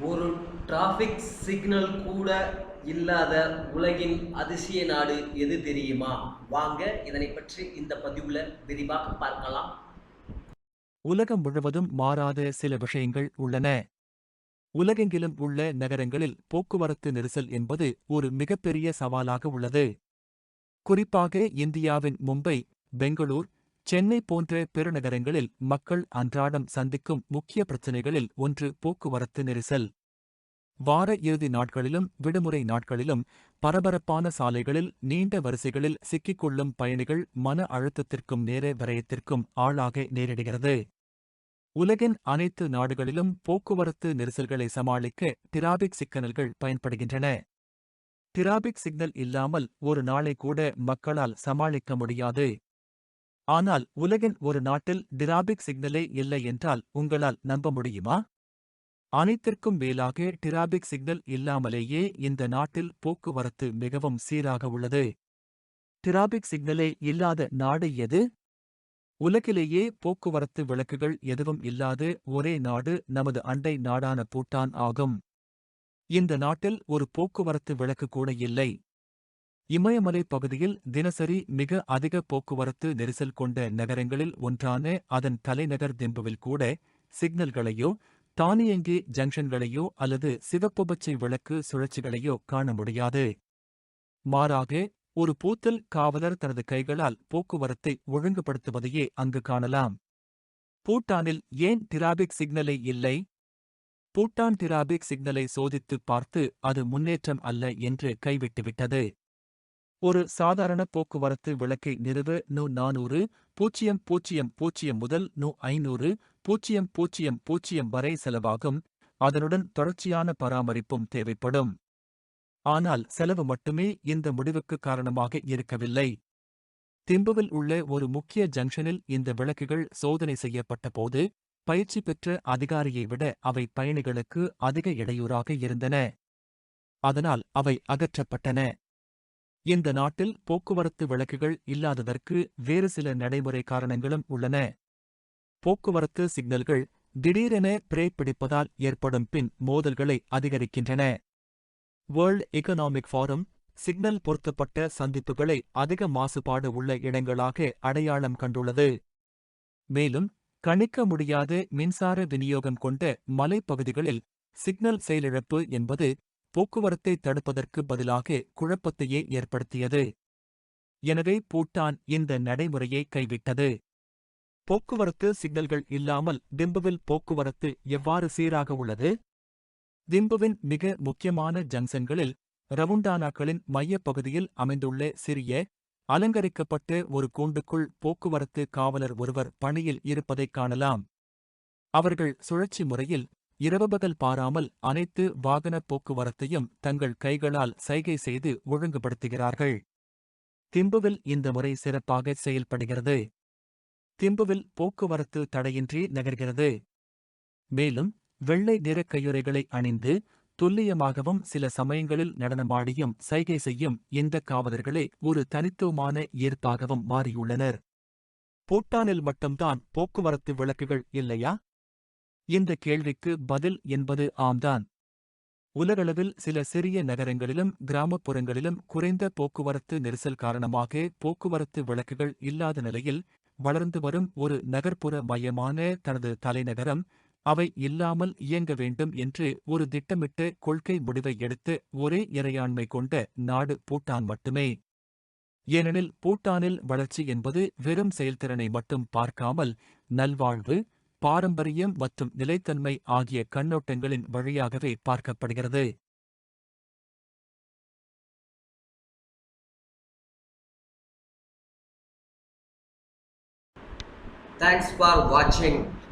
ஒரு traffic signal கூட இல்லாத உலகின் அதிசய நாடு எது தெரியுமா? வாங்க இதனை பற்றி இந்த பதிவுல விரிவாக பார்க்கலாம். உலகம் முழுவதும் மாறாத சில விஷயங்கள் உள்ளன. உலகெங்கிலும் உள்ள நகரங்களில் போக்குவரத்து நெரிசல் என்பது ஒரு மிகப்பெரிய சவாலாக உள்ளது. குறிப்பாக இந்தியாவின் மும்பை, பெங்களூர், சென்னை போன்ற பெருநகரங்களில் மக்கள் அன்றாடம் சந்திக்கும் முக்கிய பிரச்சினைகளில் ஒன்று போக்குவரத்து நெரிசல். வார இறுதி நாட்களிலும் விடுமுறை நாட்களிலும் பரபரப்பான சாலைகளில் நீண்ட வரிசைகளில் சிக்கிக்கொள்ளும் பயணிகள் மன அழுத்தத்திற்கும் நேர விரயத்திற்கும் ஆளாக நேரிடுகிறது. உலகின் அனைத்து நாடுகளிலும் போக்குவரத்து நெரிசல்களை சமாளிக்க டிராபிக் சிக்னல்கள் பயன்படுகின்றன. டிராபிக் சிக்னல் இல்லாமல் ஒரு நாளை கூட மக்களால் சமாளிக்க முடியாது. ஆனால் உலகின் ஒரு நாட்டில் டிராபிக் சிக்னலே இல்லை என்றால் உங்களால் நம்ப முடியுமா? அனைத்திற்கும் மேலாக டிராபிக் சிக்னல் இல்லாமலேயே இந்த நாட்டில் போக்குவரத்து மிகவும் சீராக உள்ளது. டிராபிக் சிக்னலே இல்லாத நாடு எது? உலகிலேயே போக்குவரத்து விளக்குகள் எதுவும் இல்லாத ஒரே நாடு நமது அண்டை நாடான பூட்டான் ஆகும். இந்த நாட்டில் ஒரு போக்குவரத்து விளக்கு கூட இல்லை. இமயமலை பகுதியில் தினசரி மிக அதிக போக்குவரத்து நெரிசல் கொண்ட நகரங்களில் ஒன்றான அதன் தலைநகர் திம்புவில் கூட சிக்னல்களையோ தானியங்கி ஜங்ஷன்களையோ அல்லது சிவப்புபச்சை விளக்கு சுழற்சிகளையோ காண முடியாது. மாறாக ஒரு பூத்தல் காவலர் தனது கைகளால் போக்குவரத்தை ஒழுங்குபடுத்துவதையே அங்கு காணலாம். பூட்டானில் ஏன் டிராபிக் சிக்னலே இல்லை? பூட்டான் டிராபிக் சிக்னலை சோதித்துப் பார்த்து அது முன்னேற்றம் அல்ல என்று கைவிட்டுவிட்டது. ஒரு சாதாரண போக்குவரத்து விளக்கை நிறுவ நு 400,000 முதல் நு 500,000 வரை செலவாகும். அதனுடன் தொடர்ச்சியான பராமரிப்பும் தேவைப்படும். ஆனால் செலவு மட்டுமே இந்த முடிவுக்கு காரணமாக இருக்கவில்லை. திம்புவில் உள்ள ஒரு முக்கிய ஜங்ஷனில் இந்த விளக்குகள் சோதனை செய்யப்பட்டபோது பயிற்சி பெற்ற அதிகாரியை விட அவை பயணிகளுக்கு அதிக இடையூறாக இருந்தன. அதனால் அவை அகற்றப்பட்டன. இந்த நாட்டில் போக்குவரத்து விளக்குகள் இல்லாததற்கு வேறு சில நடைமுறை காரணங்களும் உள்ளன. போக்குவரத்து சிக்னல்கள் திடீரென பிரேக் பிடிப்பதால் ஏற்படும் பின் மோதல்களை அதிகரிக்கின்றன. வேர்ல்ட் எகனாமிக் ஃபாரம் சிக்னல் பொருத்தப்பட்ட சந்திப்புகளை அதிக மாசுபாடு உள்ள இடங்களாக அடையாளம் கண்டுள்ளது. மேலும் கணிக்க முடியாத மின்சார விநியோகம் கொண்ட மலைப்பகுதிகளில் சிக்னல் செயலிழப்பு என்பது போக்குவரத்தை தடுப்பதற்கு பதிலாக குழப்பத்தையே ஏற்படுத்தியது. எனவே பூட்டான் இந்த நடைமுறையை கைவிட்டது. போக்குவரத்து சிக்னல்கள் இல்லாமல் திம்புவில் போக்குவரத்து எவ்வாறு சீராக உள்ளது? திம்புவின் மிக முக்கியமான ஜங்ஷன்களில் ரவுண்டானாக்களின் மையப்பகுதியில் அமைந்துள்ள சிறிய, அலங்கரிக்கப்பட்ட ஒரு கூண்டுக்குள் போக்குவரத்து காவலர் ஒருவர் பணியில் இருப்பதைக் காணலாம். அவர்கள் சுழற்சி முறையில் இரவுபகல் பாராமல் அனைத்து வாகன போக்குவரத்தையும் தங்கள் கைகளால் சைகை செய்து ஒழுங்குபடுத்துகிறார்கள். திம்புவில் இந்த முறை சிறப்பாக செயல்படுகிறது. திம்புவில் போக்குவரத்து தடையின்றி நகர்கிறது. மேலும் வெள்ளை நிற கையுறைகளை அணிந்து துல்லியமாகவும் சில சமயங்களில் நடனமாடியும் சைகை செய்யும் இந்த காவலர்களே ஒரு தனித்துவமான ஈர்ப்பாகவும் மாறியுள்ளனர். பூட்டானில் மட்டும்தான் போக்குவரத்து விளக்குகள் இல்லையா? இந்த கேள்விக்கு பதில் என்பது ஆம்தான். உலகளவில் சில சிறிய நகரங்களிலும் கிராமப்புறங்களிலும் குறைந்த போக்குவரத்து நெரிசல் காரணமாக போக்குவரத்து விளக்குகள் இல்லாத நிலையில் வளர்ந்து வரும் ஒரு நகர்ப்புற மையமான தனது தலைநகரம் அவை இல்லாமல் இயங்க வேண்டும் என்று ஒரு திட்டமிட்ட கொள்கை முடிவை எடுத்து ஒரே இறையாண்மை கொண்ட நாடு பூட்டான் மட்டுமே. ஏனெனில் பூட்டானில் வளர்ச்சி என்பது வெறும் செயல்திறனை மட்டும் பார்க்காமல் நல்வாழ்வு, பாரம்பரியம் மற்றும் நிலைத்தன்மை ஆகிய கண்ணோட்டங்களின் வழியாகவே பார்க்கப்படுகிறது. Thanks for watching.